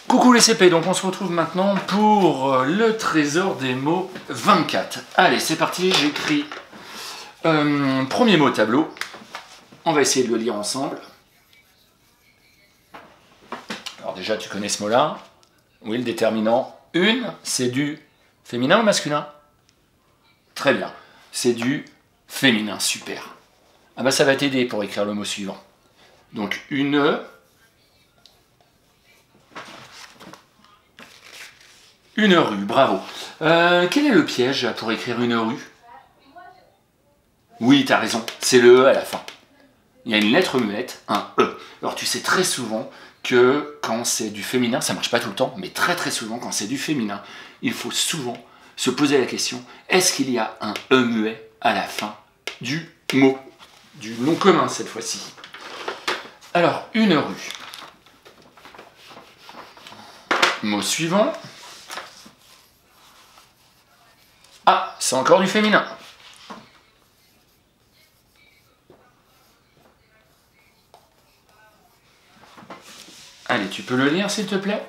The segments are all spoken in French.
Coucou les CP, donc on se retrouve maintenant pour le trésor des mots 24. Allez, c'est parti, j'écris premier mot au tableau. On va essayer de le lire ensemble. Alors déjà, tu connais ce mot-là. Oui, le déterminant. Une, c'est du féminin ou masculin? Très bien, c'est du féminin, super. Ah bah ça va t'aider pour écrire le mot suivant. Donc une rue, bravo. Quel est le piège pour écrire une rue? Oui, t'as raison, c'est le E à la fin. Il y a une lettre muette, un E. Alors tu sais très souvent que quand c'est du féminin, ça marche pas tout le temps, mais très souvent, quand c'est du féminin, il faut souvent se poser la question, est-ce qu'il y a un E muet à la fin du mot, du nom commun cette fois-ci? Alors, une rue. Mot suivant. Ah, c'est encore du féminin. Allez, tu peux le lire s'il te plaît?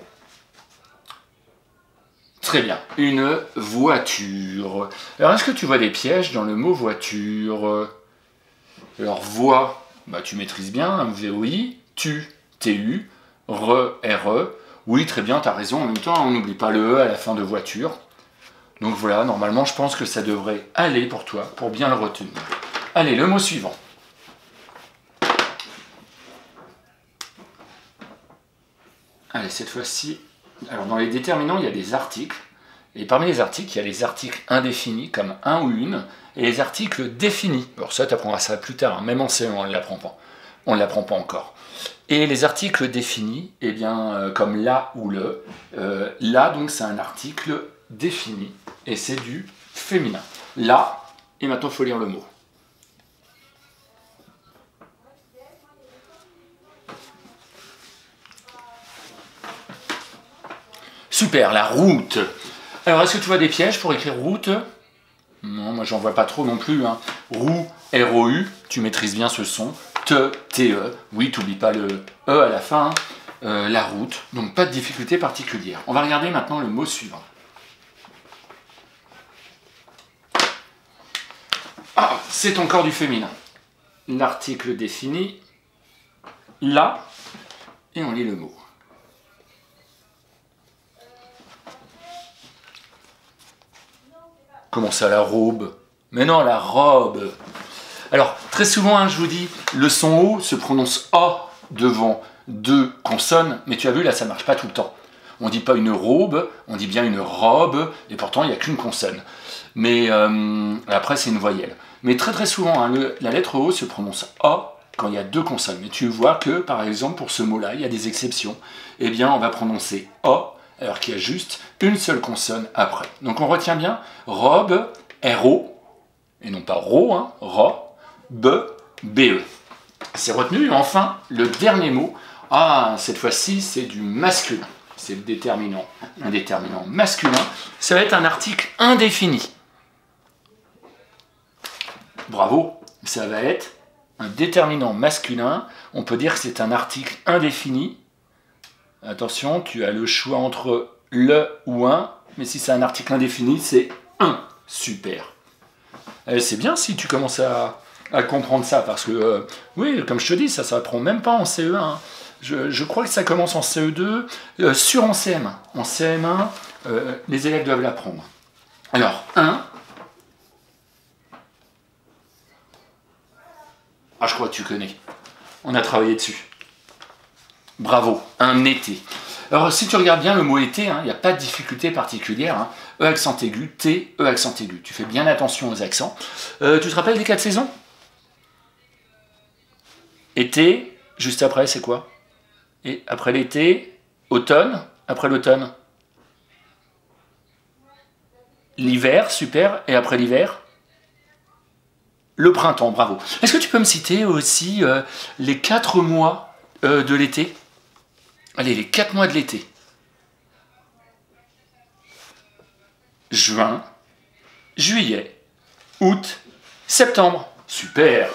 Très bien. Une voiture. Alors, est-ce que tu vois des pièges dans le mot voiture? Alors, voix, bah, tu maîtrises bien, hein, VOI, tu, TU, RE. Oui, très bien, tu as raison. En même temps, on n'oublie pas le E à la fin de voiture. Donc voilà, normalement, je pense que ça devrait aller pour toi, pour bien le retenir. Allez, le mot suivant. Allez, cette fois-ci, alors dans les déterminants, il y a des articles. Et parmi les articles, il y a les articles indéfinis, comme un ou une, et les articles définis. Alors ça, tu apprendras ça plus tard, hein. Même en CE1, on ne l'apprend pas. On ne l'apprend pas encore. Et les articles définis, eh bien, comme la ou le, là, donc, c'est un article défini, et c'est du féminin. Là, et maintenant, il faut lire le mot. Super, la route. Alors, est-ce que tu vois des pièges pour écrire route? Non, moi, j'en vois pas trop non plus. Hein. Roue, R-O-U, tu maîtrises bien ce son. T-E, oui, tu n'oublies pas le E à la fin. La route, donc pas de difficulté particulière. On va regarder maintenant le mot suivant. Ah, c'est encore du féminin. L'article défini, là, et on lit le mot. Comment ça, la robe? Mais non, la robe. Alors, très souvent, hein, je vous dis, le son O se prononce O devant deux consonnes, mais tu as vu, là, ça ne marche pas tout le temps. On ne dit pas une robe, on dit bien une robe, et pourtant, il n'y a qu'une consonne. Mais après, c'est une voyelle. Mais très souvent, hein, la lettre O se prononce O quand il y a deux consonnes. Mais tu vois que, par exemple, pour ce mot-là, il y a des exceptions. Eh bien, on va prononcer O, alors qu'il y a juste une seule consonne après. Donc, on retient bien robe, R-O, et non pas ro, hein, ro, B, B-E. C'est retenu. Enfin, le dernier mot. Ah, cette fois-ci, c'est du masculin. C'est le déterminant. Un déterminant masculin. Ça va être un article indéfini. Bravo. Ça va être un déterminant masculin. On peut dire que c'est un article indéfini. Attention, tu as le choix entre le ou un. Mais si c'est un article indéfini, c'est un. Super. C'est bien si tu commences à comprendre ça, parce que, oui, comme je te dis, ça ne s'apprend même pas en CE1. Hein. Je crois que ça commence en CE2, sur en CM1. En CM1, les élèves doivent l'apprendre. Alors, 1. Ah, je crois que tu connais. On a travaillé dessus. Bravo, un été. Alors, si tu regardes bien le mot été, il n'y a pas de difficulté particulière. Hein. E accent aigu, T, E accent aigu. Tu fais bien attention aux accents. Tu te rappelles des 4 saisons? Été, juste après, c'est quoi? Et après l'été, automne, après l'automne. L'hiver, super. Et après l'hiver? Le printemps, bravo. Est-ce que tu peux me citer aussi les 4 mois de l'été? Allez, les 4 mois de l'été. Juin, juillet, août, septembre. Super.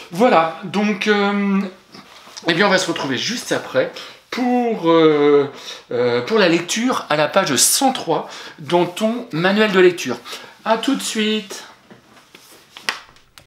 Voilà, donc, eh bien, on va se retrouver juste après pour la lecture à la page 103 dans ton manuel de lecture. À tout de suite.